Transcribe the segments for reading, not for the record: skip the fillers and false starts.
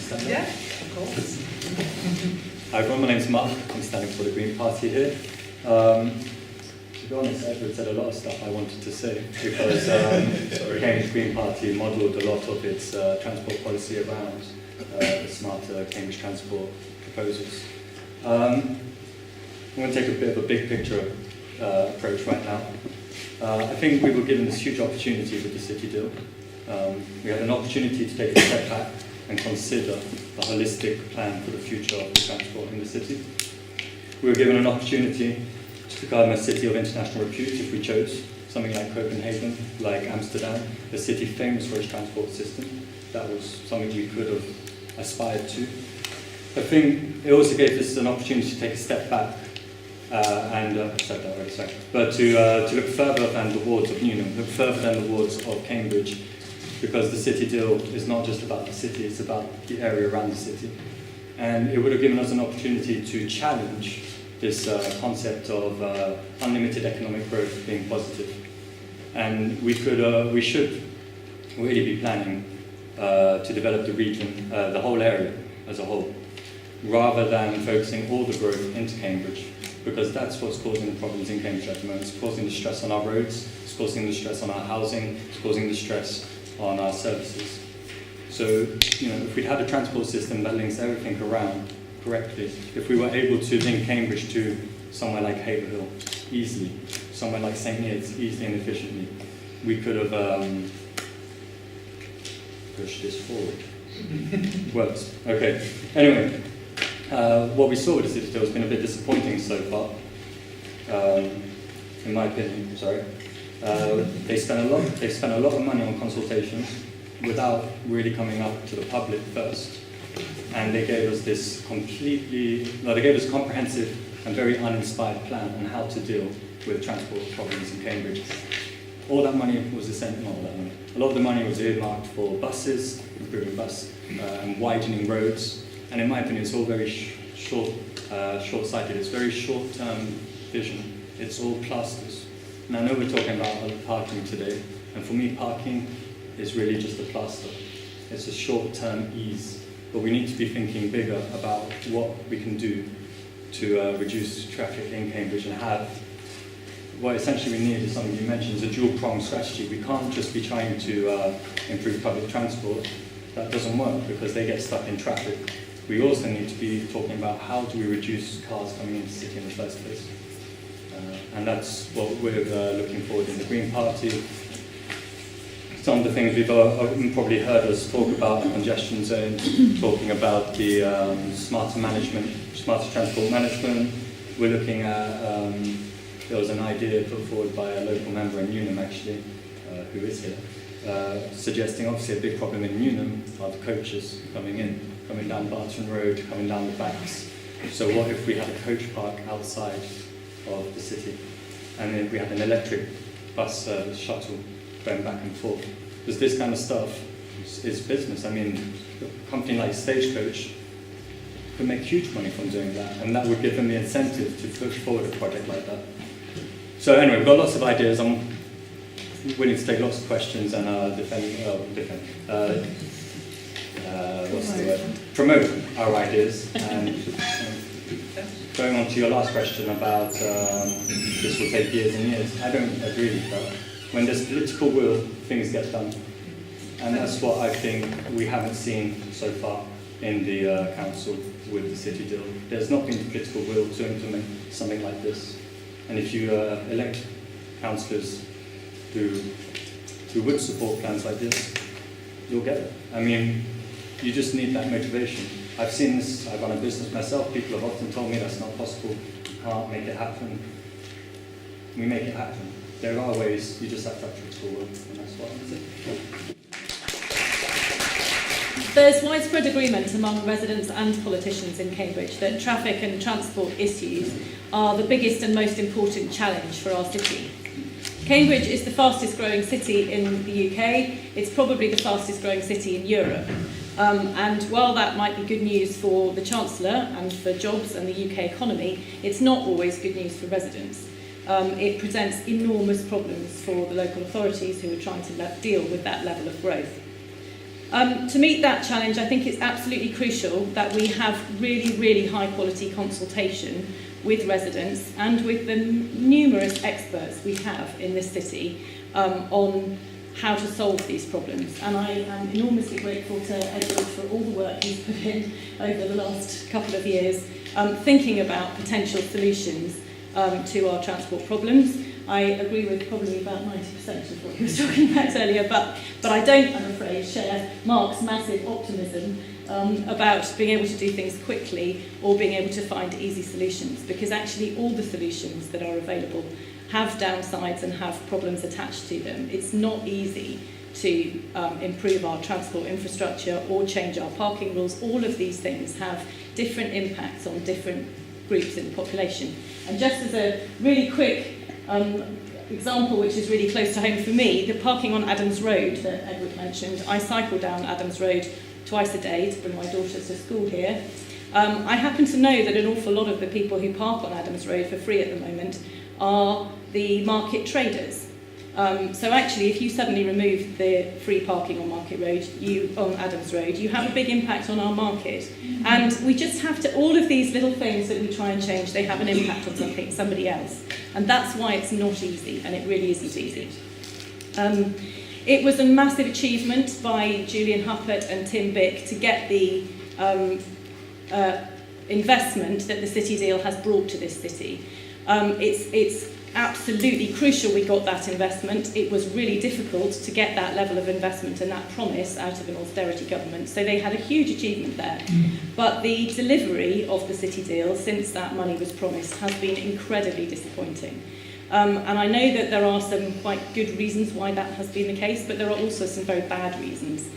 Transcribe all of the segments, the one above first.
stand up? Yeah, of course. Hi everyone, my name's Mark. I'm standing for the Green Party here. To be honest, Edward said a lot of stuff I wanted to say because the Cambridge Green Party modelled a lot of its transport policy around the smarter Cambridge transport proposals. I'm going to take a bit of a big picture approach right now. I think we were given this huge opportunity with the city deal. We had an opportunity to take a step back and consider a holistic plan for the future of the transport in the city. We were given an opportunity to become a city of international repute if we chose, something like Copenhagen, like Amsterdam, a city famous for its transport system. That was something we could have aspired to. I think it also gave us an opportunity to take a step back I said that already, sorry, but to look further than the wards of Newnham, look further than the wards of Cambridge, because the city deal is not just about the city, it's about the area around the city. And it would have given us an opportunity to challenge this concept of unlimited economic growth being positive. And we should really be planning to develop the region, the whole area as a whole, rather than focusing all the growth into Cambridge, because that's what's causing the problems in Cambridge at the moment. It's causing the stress on our roads, it's causing the stress on our housing, it's causing the stress on our services. So, if we'd had a transport system that links everything around correctly, if we were able to link Cambridge to somewhere like Haverhill easily, somewhere like St. Neots easily and efficiently, we could have pushed this forward. Works. Okay. Anyway, what we saw with the city deal has been a bit disappointing so far, in my opinion. Sorry. They spent a lot of money on consultations without really coming up to the public first, and they gave us a comprehensive and very uninspired plan on how to deal with transport problems in Cambridge. All that money was essentially not all that money. A lot of the money was earmarked for buses, improving bus and widening roads, and in my opinion, it's all very short-sighted. It's very short-term vision. It's all plasters. And I know we're talking about parking today, and for me, parking is really just a plaster. It's a short-term ease, but we need to be thinking bigger about what we can do to reduce traffic in Cambridge and have what essentially we need is something you mentioned, is a dual-pronged strategy. We can't just be trying to improve public transport. That doesn't work because they get stuck in traffic. We also need to be talking about how do we reduce cars coming into the city in the first place. And that's what we're looking forward in the Green Party. Some of the things we've probably heard us talk about, the congestion zones, talking about the smarter transport management. We're looking at, there was an idea put forward by a local member in Newnham actually, who is here, suggesting obviously a big problem in Newnham are the coaches coming down Barton Road, coming down the backs. So what if we had a coach park outside of the city, and then we had an electric bus service shuttle going back and forth? Because this kind of stuff is business. I mean, a company like Stagecoach could make huge money from doing that, and that would give them the incentive to push forward a project like that. So anyway, we've got lots of ideas. I'm willing to take lots of questions and promote our ideas. And going on to your last question about this will take years and years, I don't agree with that. When there's political will, things get done. And that's what I think we haven't seen so far in the council with the city deal. There's not been the political will to implement something like this. And if you elect councillors who would support plans like this, you'll get it. I mean, you just need that motivation. I've seen this, I've run a business myself, people have often told me that's not possible, you can't make it happen. We make it happen. There are ways, you just have to have political will, and that's what I'm saying. There's widespread agreement among residents and politicians in Cambridge that traffic and transport issues are the biggest and most important challenge for our city. Cambridge is the fastest growing city in the UK. It's probably the fastest growing city in Europe. And while that might be good news for the Chancellor and for jobs and the UK economy, it's not always good news for residents. It presents enormous problems for the local authorities who are trying to deal with that level of growth. To meet that challenge, I think it's absolutely crucial that we have really, really high quality consultation with residents and with the numerous experts we have in this city on how to solve these problems. And I am enormously grateful to Edward for all the work he's put in over the last couple of years, thinking about potential solutions to our transport problems. I agree with probably about 90% of what he was talking about earlier, but I don't, I'm afraid, share Mark's massive optimism about being able to do things quickly or being able to find easy solutions, because actually all the solutions that are available have downsides and have problems attached to them. It's not easy to improve our transport infrastructure or change our parking rules. All of these things have different impacts on different groups in the population. And just as a really quick example, which is really close to home for me, the parking on Adams Road that Edward mentioned. I cycle down Adams Road twice a day to bring my daughters to school here. I happen to know that an awful lot of the people who park on Adams Road for free at the moment are the market traders. So actually, if you suddenly remove the free parking on Market Road, on Adams Road, you have a big impact on our market. And we just have to, all of these little things that we try and change, they have an impact on somebody else. And that's why it's not easy, and it really isn't easy. It was a massive achievement by Julian Huppert and Tim Bick to get the investment that the City Deal has brought to this city. It's absolutely crucial we got that investment. It was really difficult to get that level of investment and that promise out of an austerity government, so they had a huge achievement there. But the delivery of the City Deal since that money was promised has been incredibly disappointing. And I know that there are some quite good reasons why that has been the case, but there are also some very bad reasons.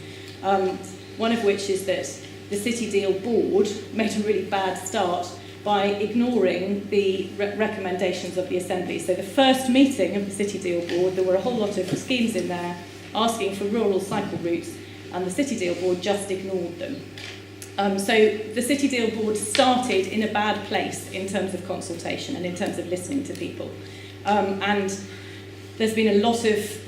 One of which is that the City Deal board made a really bad start by ignoring the recommendations of the Assembly. So the first meeting of the City Deal Board, there were a whole lot of schemes in there asking for rural cycle routes, and the City Deal Board just ignored them. So the City Deal Board started in a bad place in terms of consultation and in terms of listening to people. And there's been a lot of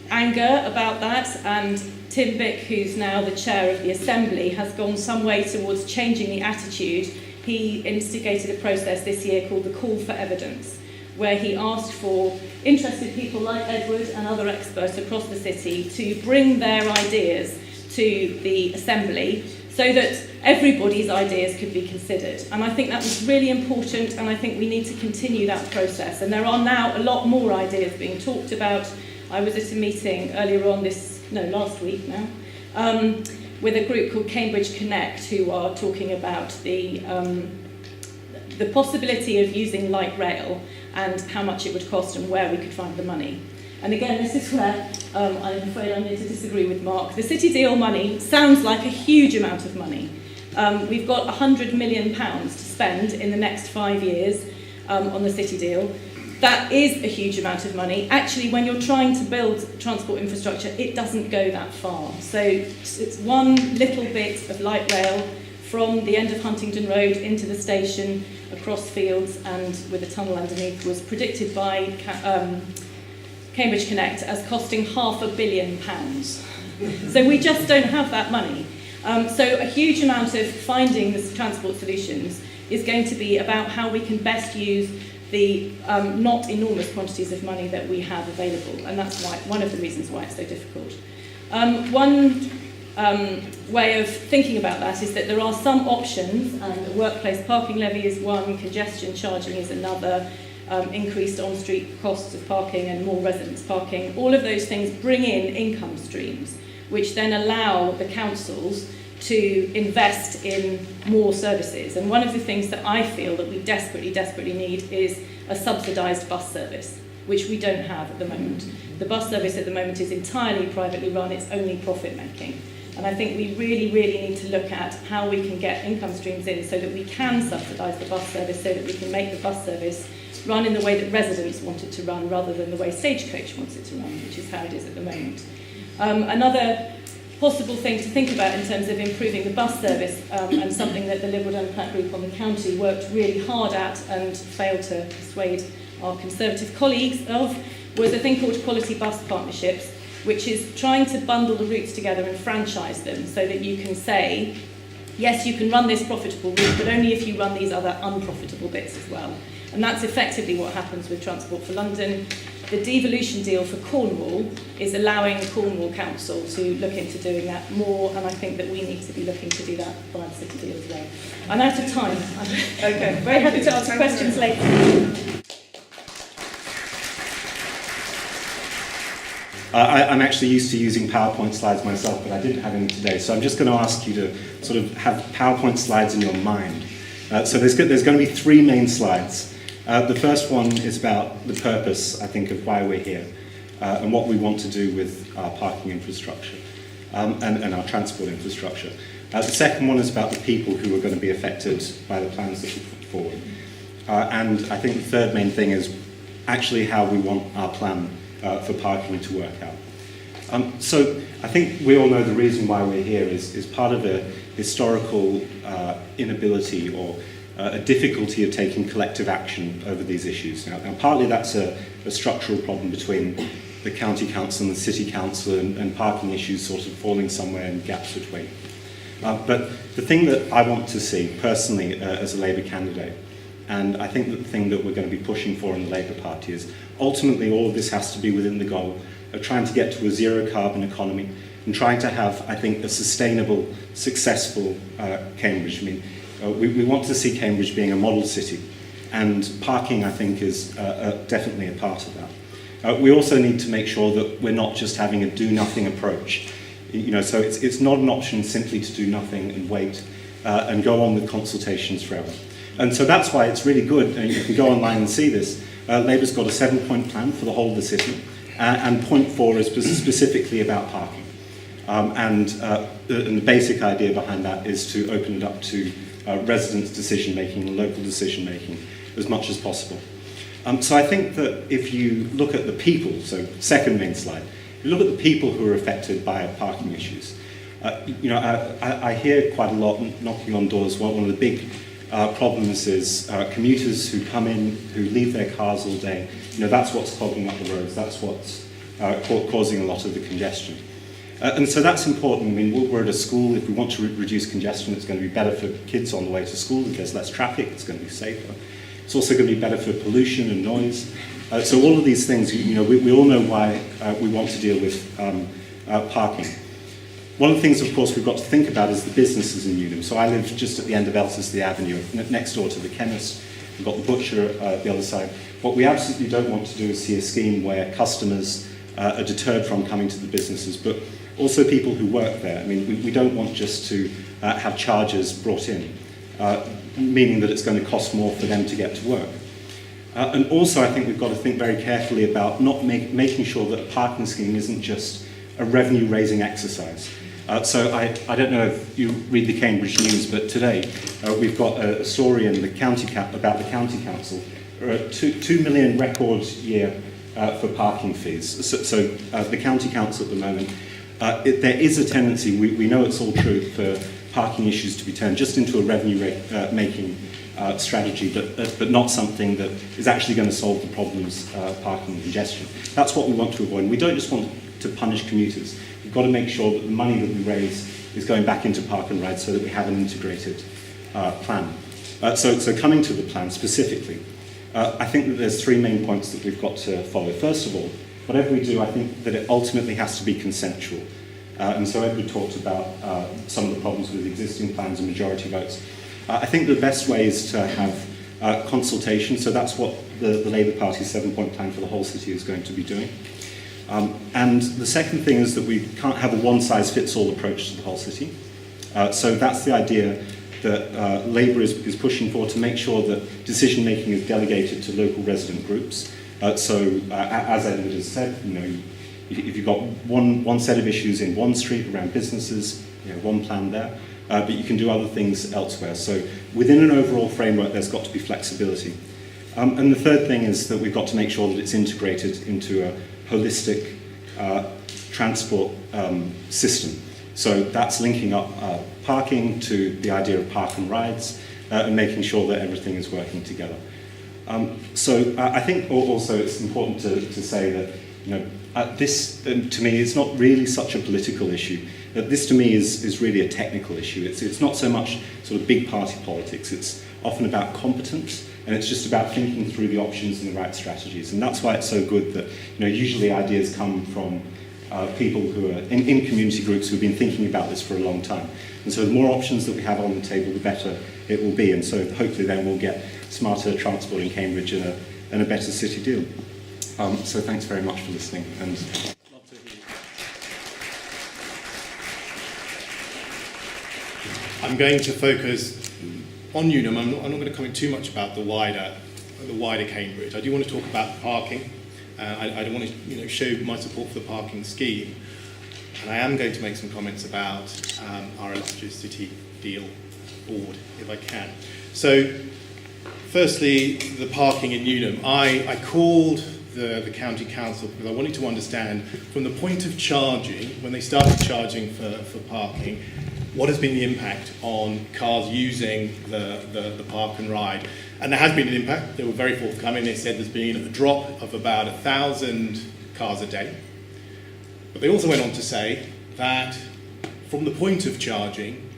anger about that, and Tim Bick, who's now the chair of the Assembly, has gone some way towards changing the attitude. He instigated a process this year called the Call for Evidence, where he asked for interested people like Edward and other experts across the city to bring their ideas to the Assembly so that everybody's ideas could be considered. And I think that was really important, and I think we need to continue that process. And there are now a lot more ideas being talked about. I was at a meeting earlier on last week now, with a group called Cambridge Connect, who are talking about the possibility of using light rail and how much it would cost and where we could find the money. And again, this is where I'm afraid I'm going to disagree with Mark. The City Deal money sounds like a huge amount of money. We've got £100 million to spend in the next 5 years on the City Deal. That is a huge amount of money. Actually, when you're trying to build transport infrastructure, it doesn't go that far. So it's one little bit of light rail from the end of Huntingdon Road into the station, across fields and with a tunnel underneath, was predicted by Cambridge Connect as costing £500 million. So we just don't have that money. So a huge amount of finding the transport solutions is going to be about how we can best use the not enormous quantities of money that we have available, and that's one of the reasons why it's so difficult. One way of thinking about that is that there are some options, and the workplace parking levy is one, congestion charging is another, increased on-street costs of parking and more residents parking. All of those things bring in income streams, which then allow the councils to invest in more services. And one of the things that I feel that we desperately need is a subsidised bus service, which we don't have at the moment. The bus service at the moment is entirely privately run, it's only profit making. And I think we really need to look at how we can get income streams in so that we can subsidise the bus service, so that we can make the bus service run in the way that residents want it to run rather than the way Stagecoach wants it to run, which is how it is at the moment. Another possible thing to think about in terms of improving the bus service, and something that the Liberal Democrat group on the county worked really hard at and failed to persuade our Conservative colleagues of, was a thing called quality bus partnerships, which is trying to bundle the routes together and franchise them so that you can say, yes, you can run this profitable route, but only if you run these other unprofitable bits as well. And that's effectively what happens with Transport for London. The devolution deal for Cornwall is allowing Cornwall Council to look into doing that more, and I think that we need to be looking to do that via the City deal as well. I'm out of time. Okay. Very happy to answer questions later. I'm actually used to using PowerPoint slides myself, but I didn't have any today, so I'm just going to ask you to sort of have PowerPoint slides in your mind. So there's going to be three main slides. The first one is about the purpose, I think, of why we're here and what we want to do with our parking infrastructure and our transport infrastructure. The second one is about the people who are going to be affected by the plans that we put forward. And I think the third main thing is actually how we want our plan for parking to work out. So I think we all know the reason why we're here is part of a historical inability or a difficulty of taking collective action over these issues. Now partly that's a structural problem between the county council and the city council and parking issues sort of falling somewhere in gaps between. But the thing that I want to see personally as a Labour candidate, and I think that the thing that we're going to be pushing for in the Labour Party is ultimately all of this has to be within the goal of trying to get to a zero carbon economy and trying to have, I think, a sustainable, successful Cambridge. I mean, we want to see Cambridge being a model city, and parking, I think, is definitely a part of that. We also need to make sure that we're not just having a do-nothing approach. You know, so it's not an option simply to do nothing and wait and go on with consultations forever. And so that's why it's really good, and you can go online and see this. Labour's got a 7-point plan for the whole of the city, and point 4 is specifically about parking. And the basic idea behind that is to open it up to residents' decision-making and local decision-making as much as possible. So I think that if you look at the people, so second main slide, if you look at the people who are affected by parking issues, you know, I hear quite a lot knocking on doors. One of the big problems is commuters who come in, who leave their cars all day. You know, that's what's clogging up the roads. That's what's causing a lot of the congestion. And so that's important. I mean, we're at a school. If we want to reduce congestion, it's going to be better for kids on the way to school. If there's less traffic, it's going to be safer. It's also going to be better for pollution and noise. So all of these things, you know, we all know why we want to deal with parking. One of the things, of course, we've got to think about is the businesses in Newnham. So I live just at the end of Elserslie Avenue, next door to the chemist. We've got the butcher at the other side. What we absolutely don't want to do is see a scheme where customers are deterred from coming to the businesses, but also people who work there. I mean, we don't want just to have charges brought in, meaning that it's going to cost more for them to get to work. And also, I think we've got to think very carefully about not making sure that a parking scheme isn't just a revenue-raising exercise. So I don't know if you read the Cambridge News, but today we've got a story in the about the county council. 2 million record year for parking fees. So the county council at the moment, there is a tendency, we know it's all true, for parking issues to be turned just into a revenue-making strategy, but not something that is actually going to solve the problems of parking and congestion. That's what we want to avoid. We don't just want to punish commuters. We've got to make sure that the money that we raise is going back into park and ride so that we have an integrated plan. So coming to the plan specifically, I think that there's 3 main points that we've got to follow. First of all, whatever we do, I think that it ultimately has to be consensual. And so Edward talked about some of the problems with existing plans and majority votes. I think the best way is to have consultation, so that's what the Labour Party's 7-point plan for the whole city is going to be doing. And the second thing is that we can't have a one-size-fits-all approach to the whole city. So that's the idea that Labour is pushing for, to make sure that decision-making is delegated to local resident groups. As Edward has said, you know, if you've got one set of issues in one street around businesses, you know, one plan there, but you can do other things elsewhere. So within an overall framework, there's got to be flexibility. And the third thing is that we've got to make sure that it's integrated into a holistic transport system. So that's linking up parking to the idea of park and rides and making sure that everything is working together. So I think also it's important to say that This, to me, is not really such a political issue. This, to me, is really a technical issue. It's not so much sort of big party politics. It's often about competence, and it's just about thinking through the options and the right strategies. And that's why it's so good that, usually ideas come from people who are in community groups who've been thinking about this for a long time. And so the more options that we have on the table, the better it will be. And so hopefully then we'll get smarter transport in Cambridge and a better city deal. So thanks very much for listening. And love to hear you. I'm going to focus on Newnham. I'm not going to comment too much about the wider Cambridge. I do want to talk about parking. I don't want to show my support for the parking scheme. And I am going to make some comments about our electricity deal board, if I can. So, firstly, the parking in Newnham. I called the county council because I wanted to understand from the point of charging, when they started charging for parking, what has been the impact on cars using the park and ride. And there has been an impact. They were very forthcoming. They said there's been a drop of about 1,000 cars a day. But they also went on to say that from the point of charging,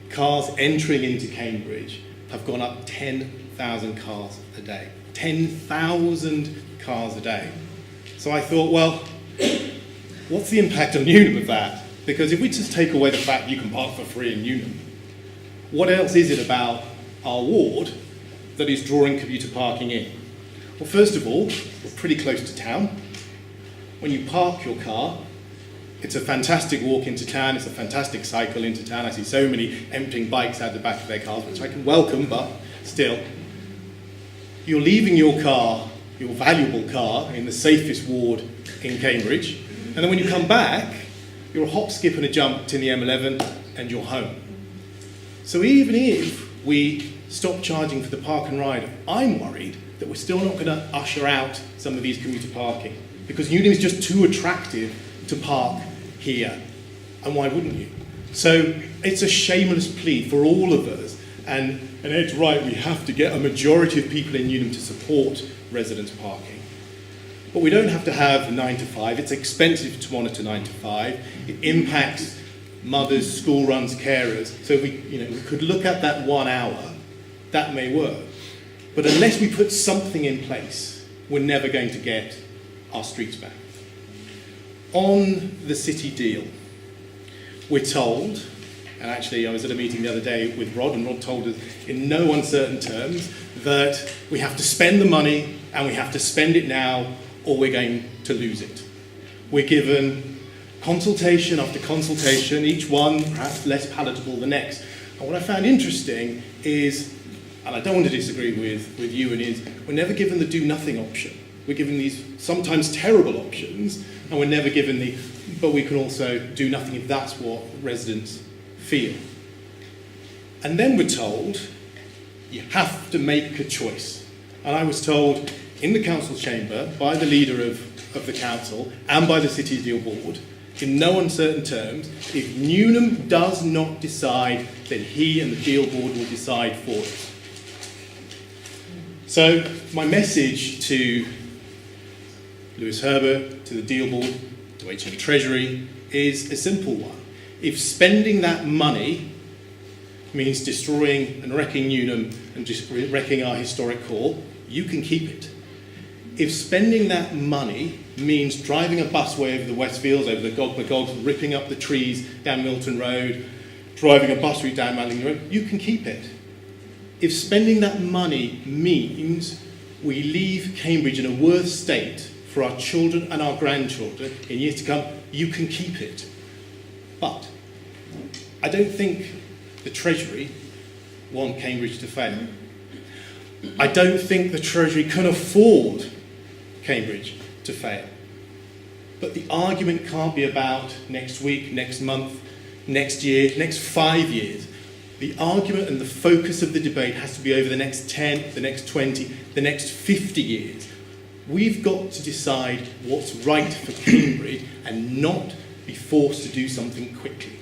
cars entering into Cambridge have gone up 10,000 cars a day. 10,000 cars a day. So I thought, well, what's the impact on Newnham of that? Because if we just take away the fact you can park for free in Newnham, what else is it about our ward that is drawing commuter parking in? Well, first of all, we're pretty close to town. When you park your car, it's a fantastic walk into town, it's a fantastic cycle into town. I see so many emptying bikes out the back of their cars, which I can welcome, but still. You're leaving your car, your valuable car, in the safest ward in Cambridge, and then when you come back, you're a hop, skip and a jump to the M11 and you're home. So even if we stop charging for the park and ride, I'm worried that we're still not going to usher out some of these commuter parking, because Newnham is just too attractive to park here. And why wouldn't you? So it's a shameless plea for all of us. And Ed's right, we have to get a majority of people in Newnham to support residents parking. But we don't have to have 9 to 5. It's expensive to monitor 9 to 5. It impacts mothers, school runs, carers. So if we could look at that 1 hour, that may work. But unless we put something in place, we're never going to get our streets back. On the city deal, we're told, and actually I was at a meeting the other day with Rod, and Rod told us in no uncertain terms that we have to spend the money and we have to spend it now or we're going to lose it. We're given consultation after consultation, each one perhaps less palatable than the next. And what I found interesting is, and I don't want to disagree with Ewan, is we're never given the do nothing option. We're given these sometimes terrible options, and we're never given but we can also do nothing if that's what residents feel. And then we're told, you have to make a choice. And I was told in the council chamber by the leader of the council and by the city deal board, in no uncertain terms, if Newnham does not decide, then he and the deal board will decide for it. So my message to Lewis Herbert, to the deal board, to HM Treasury, is a simple one. If spending that money means destroying and wrecking Newnham and just wrecking our historic core, you can keep it. If spending that money means driving a busway over the Westfields, over the Gog-Magogs, ripping up the trees down Milton Road, driving a bus route down Manling Road, you can keep it. If spending that money means we leave Cambridge in a worse state for our children and our grandchildren in years to come, you can keep it. But I don't think the Treasury want Cambridge to fail. I don't think the Treasury can afford Cambridge to fail. But the argument can't be about next week, next month, next year, next 5 years. The argument and the focus of the debate has to be over the next 10, the next 20, the next 50 years. We've got to decide what's right for Cambridge and not be forced to do something quickly.